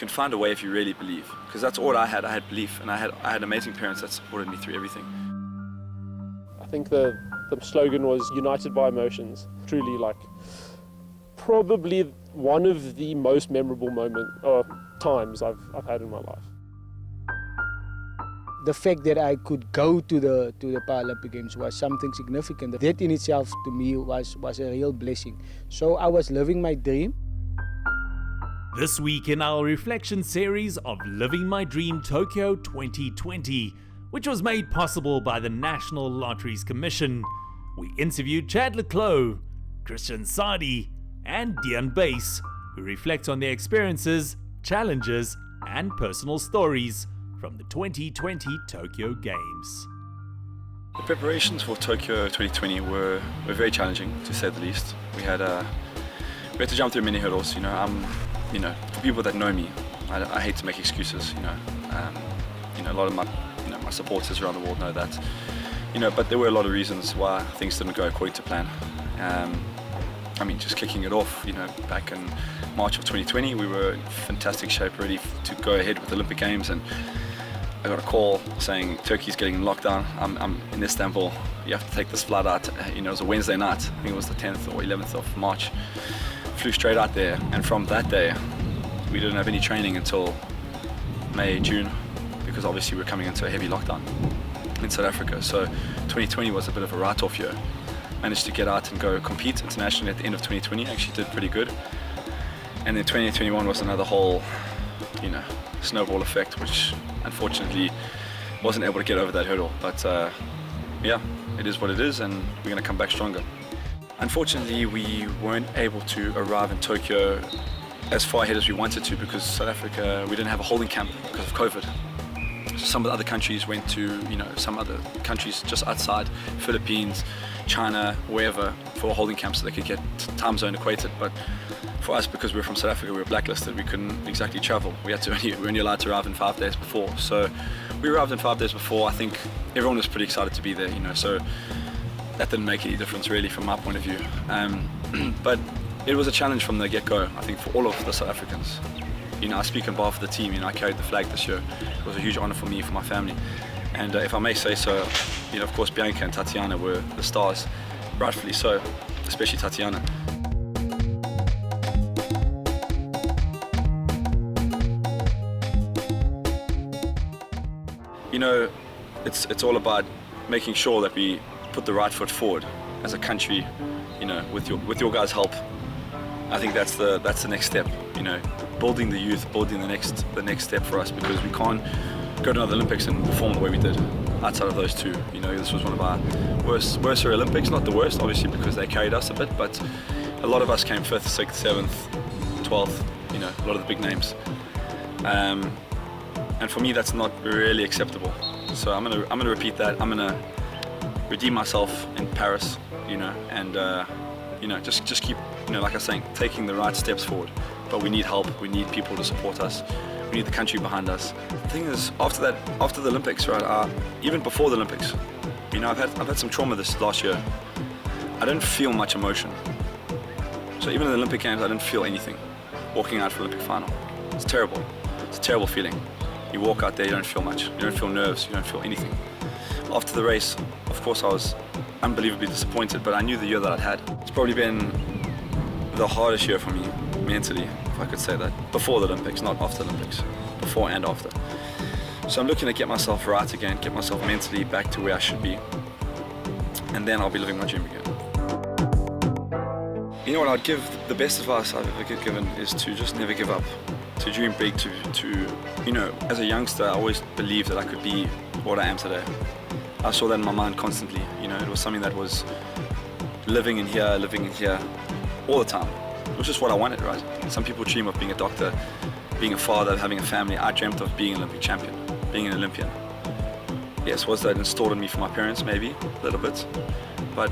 can find a way if you really believe, because that's all I had. I had belief, and I had amazing parents that supported me through everything. I think the slogan was united by emotions. Truly, like, probably one of the most memorable times I've had in my life. The fact that I could go to the Paralympic Games was something significant. That in itself to me was a real blessing. So I was living my dream. This week in our reflection series of Living My Dream Tokyo 2020, which was made possible by the National Lotteries Commission, we interviewed Clos, Christian Sadie and Dyan Buis, who reflect on their experiences, challenges and personal stories from the 2020 Tokyo Games. The preparations for Tokyo 2020 were very challenging, to say the least. We had to jump through many hurdles. For people that know me, I hate to make excuses. A lot of my supporters around the world know that. But there were a lot of reasons why things didn't go according to plan. Just kicking it off, back in March of 2020, we were in fantastic shape, ready to go ahead with the Olympic Games, and I got a call saying Turkey's getting in lockdown. I'm in Istanbul. You have to take this flight out. It was a Wednesday night. I think it was the 10th or 11th of March. Flew straight out there, and from that day, we didn't have any training until May, June, because obviously we're coming into a heavy lockdown in South Africa. So 2020 was a bit of a write-off year. Managed to get out and go compete internationally at the end of 2020. Actually did pretty good. And then 2021 was another whole, snowball effect, which unfortunately wasn't able to get over that hurdle. But it is what it is, and we're going to come back stronger. Unfortunately, we weren't able to arrive in Tokyo as far ahead as we wanted to, because South Africa, we didn't have a holding camp because of COVID. So some of the other countries went to, some other countries just outside, Philippines, China, wherever, for a holding camp so they could get time zone equated. But for us, because we're from South Africa, we were blacklisted, we couldn't exactly travel. We were only allowed to arrive in 5 days before. So we arrived in 5 days before. I think everyone was pretty excited to be there, so that didn't make any difference really from my point of view. But it was a challenge from the get-go, I think, for all of the South Africans. I speak on behalf of the team. I carried the flag this year. It was a huge honor for me, for my family. And if I may say so, of course, Bianca and Tatiana were the stars, rightfully so, especially Tatiana. It's all about making sure that we put the right foot forward as a country, with your guys' help. I think that's the next step, building the youth, building the next step for us, because we can't go to another Olympics and perform the way we did outside of those two. This was one of our worst Olympics, not the worst, obviously, because they carried us a bit, but a lot of us came 5th, 6th, 7th, 12th, a lot of the big names. And for me, that's not really acceptable. So I'm gonna repeat that. I'm gonna redeem myself in Paris, and just keep, like I was saying, taking the right steps forward. But we need help. We need people to support us. We need the country behind us. The thing is, after the Olympics, right? Even before the Olympics, I've had some trauma this last year. I didn't feel much emotion. So even in the Olympic Games, I didn't feel anything. Walking out for Olympic final, it's terrible. It's a terrible feeling. You walk out there, you don't feel much. You don't feel nerves. You don't feel anything. After the race, of course, I was unbelievably disappointed, but I knew the year that I'd had. It's probably been the hardest year for me mentally, if I could say that. Before the Olympics, not after the Olympics. Before and after. So I'm looking to get myself right again, get myself mentally back to where I should be. And then I'll be living my dream again. What I'd give, the best advice I've ever given is to just never give up. To dream big, to as a youngster, I always believed that I could be what I am today. I saw that in my mind constantly. It was something that was living in here all the time. It was just what I wanted, right? Some people dream of being a doctor, being a father, having a family. I dreamt of being an Olympic champion, being an Olympian. Yes, was that installed in me from my parents? Maybe, a little bit. But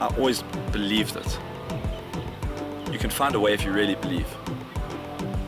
I always believed it. You can find a way if you really believe.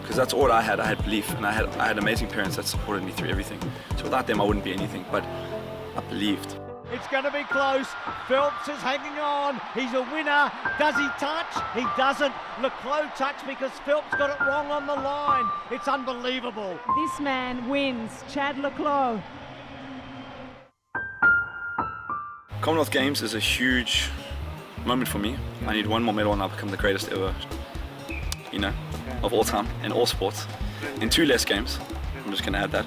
Because that's all I had. I had belief, and I had amazing parents that supported me through everything. So without them, I wouldn't be anything, but I believed. It's going to be close. Phelps is hanging on. He's a winner. Does he touch? He doesn't. Clos touched because Phelps got it wrong on the line. It's unbelievable. This man wins. Chad Clos. Commonwealth Games is a huge moment for me. I need one more medal and I'll become the greatest ever, of all time in all sports. In 2 less games, I'm just going to add that.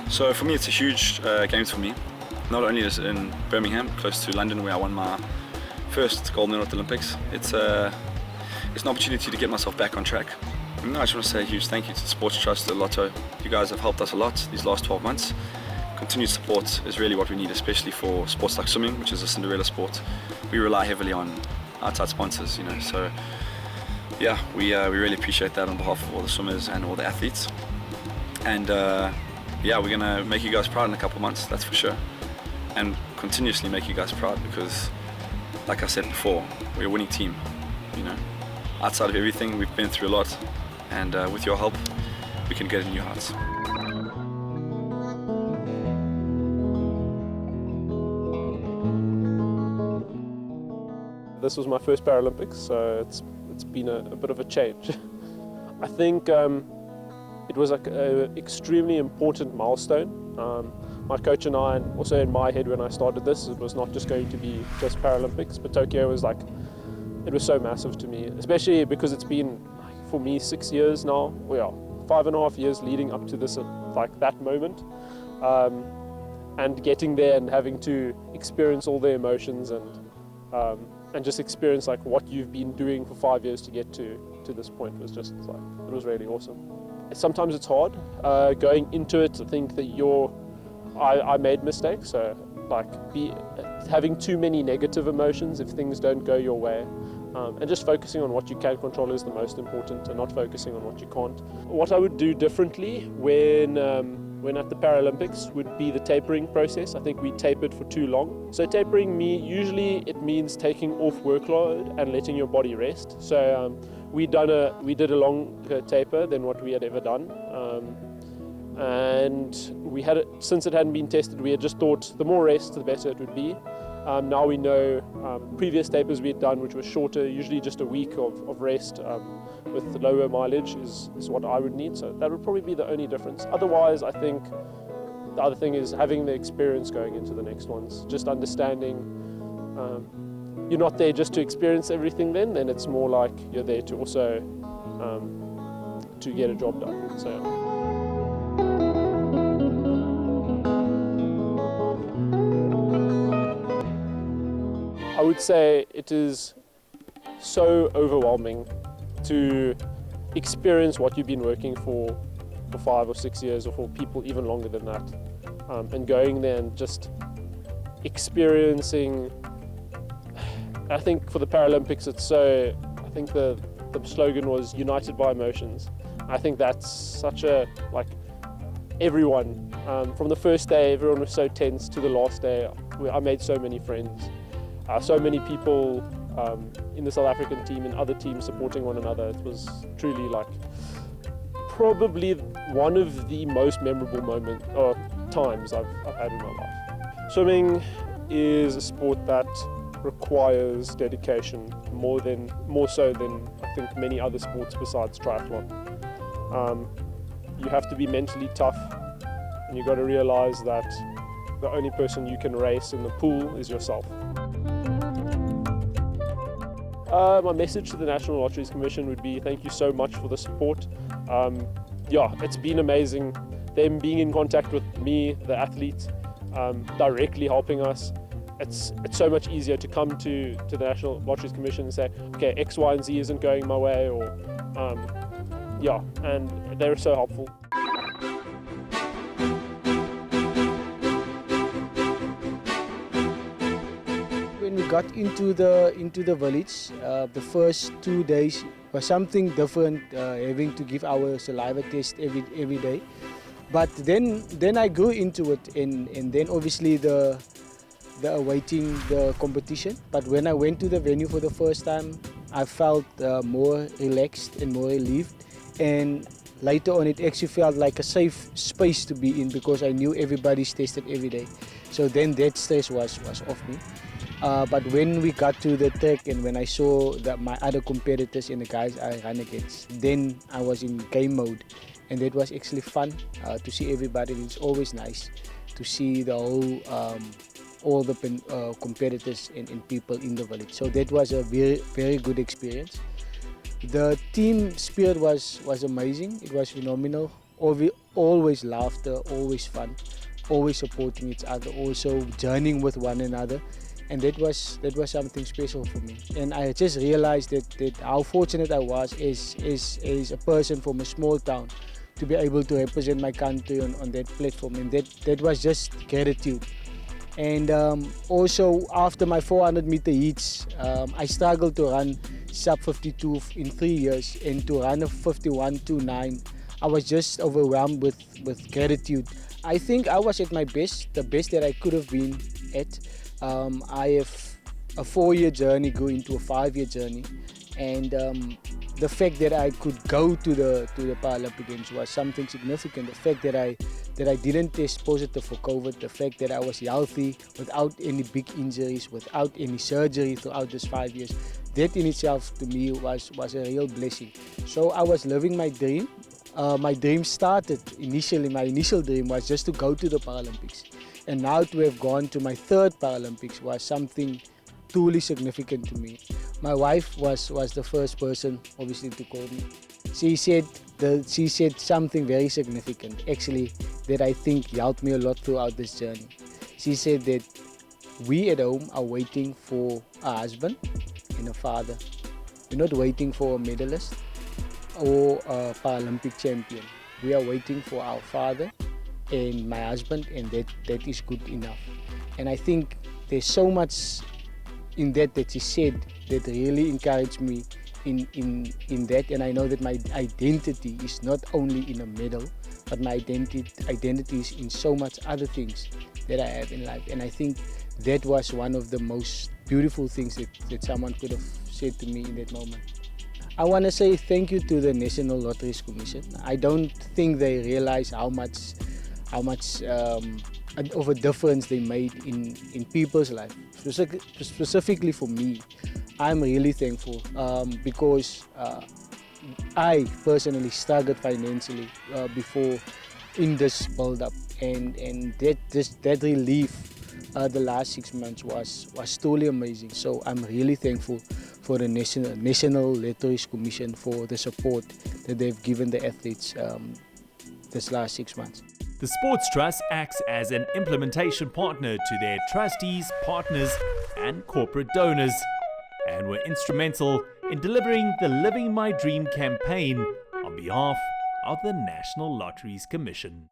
So for me, it's a huge games for me. Not only is it in Birmingham, close to London, where I won my first gold medal at the Olympics. It's an opportunity to get myself back on track. And I just want to say a huge thank you to the Sports Trust, the Lotto. You guys have helped us a lot these last 12 months. Continued support is really what we need, especially for sports like swimming, which is a Cinderella sport. We rely heavily on outside sponsors, so yeah, we really appreciate that on behalf of all the swimmers and all the athletes. And yeah, we're gonna make you guys proud in a couple of months, that's for sure, and continuously make you guys proud because, like I said before, we're a winning team. Outside of everything, we've been through a lot, and with your help, we can get in new heights. This was my first Paralympics, so it's been a bit of a change. I think it was like an extremely important milestone. My coach and I, and also in my head when I started this, it was not just going to be just Paralympics, but Tokyo was like, it was so massive to me, especially because it's been, for me, 6 years now. Well, 5.5 years leading up to this, like that moment. And getting there and having to experience all the emotions and just experience like what you've been doing for 5 years to get to this point was just like, it was really awesome. Sometimes it's hard going into it. I think that I made mistakes, so like having too many negative emotions if things don't go your way, and just focusing on what you can control is the most important, and not focusing on what you can't. What I would do differently when at the Paralympics would be the tapering process. I think we tapered for too long. So tapering, usually it means taking off workload and letting your body rest. So we did a longer taper than what we had ever done. And since it hadn't been tested, we had just thought the more rest, the better it would be. Now we know previous tapers we had done, which was shorter, usually just a week of rest with lower mileage is what I would need. So that would probably be the only difference. Otherwise, I think the other thing is having the experience going into the next ones, just understanding you're not there just to experience everything then it's more like you're there to also to get a job done. So. I would say it is so overwhelming to experience what you've been working for 5 or 6 years, or for people even longer than that, and going there and just experiencing. I think for the Paralympics, I think the slogan was "United by Emotions." I think that's such a, like, everyone, from the first day, everyone was so tense, to the last day, I made so many friends. So many people in the South African team and other teams supporting one another. It was truly like probably one of the most memorable times I've had in my life. Swimming is a sport that requires dedication more so than I think many other sports besides triathlon. You have to be mentally tough, and you've got to realize that the only person you can race in the pool is yourself. My message to the National Lotteries Commission would be thank you so much for the support. Yeah, it's been amazing. Them being in contact with me, the athlete, directly helping us. It's so much easier to come to the National Lotteries Commission and say, okay, X, Y, and Z isn't going my way, or yeah, and they're so helpful. When we got into the village, the first 2 days was something different, having to give our saliva test every day. But then I grew into it, and then obviously the awaiting the competition. But when I went to the venue for the first time, I felt more relaxed and more relieved. And later on it actually felt like a safe space to be in because I knew everybody's tested every day. So then that stress was off me. But when we got to the track and when I saw that my other competitors and the guys I ran against, then I was in game mode, and that was actually fun to see everybody. It's always nice to see the whole all the competitors and people in the village. So that was a very good experience. The team spirit was amazing. It was phenomenal. Always laughter, always fun, always supporting each other, also journeying with one another. And that was something special for me. And I just realized that how fortunate I was as a person from a small town to be able to represent my country on that platform. And that was just gratitude. And also after my 400-meter heats, I struggled to run sub 52 in 3 years, and to run a 51.29, I was just overwhelmed with gratitude. I think I was at my best, the best that I could have been at. I have a 4-year journey going into a 5-year journey, and the fact that I could go to the Paralympic Games was something significant. The fact that I didn't test positive for COVID, the fact that I was healthy without any big injuries, without any surgery throughout this 5 years, that in itself to me was a real blessing. So I was living my dream. My dream started initially, my initial dream was just to go to the Paralympics. And now to have gone to my 3rd Paralympics was something truly significant to me. My wife was the first person, obviously, to call me. She said something very significant, actually, that I think helped me a lot throughout this journey. She said that we at home are waiting for a husband and a father. We're not waiting for a medalist or a Paralympic champion. We are waiting for our father and my husband, and that is good enough. And I think there's so much in that she said that really encouraged me in that. And I know that my identity is not only in a medal, but my identity is in so much other things that I have in life. And I think that was one of the most beautiful things that someone could have said to me in that moment. I want to say thank you to the National Lotteries Commission. I don't think they realize how much of a difference they made in people's life. Specifically for me, I'm really thankful because I personally struggled financially before in this build-up, and that relief the last 6 months was truly amazing. So I'm really thankful for the National Lotteries Commission for the support that they've given the athletes this last 6 months. The Sports Trust acts as an implementation partner to their trustees, partners, and corporate donors, and were instrumental in delivering the Living My Dream campaign on behalf of the National Lotteries Commission.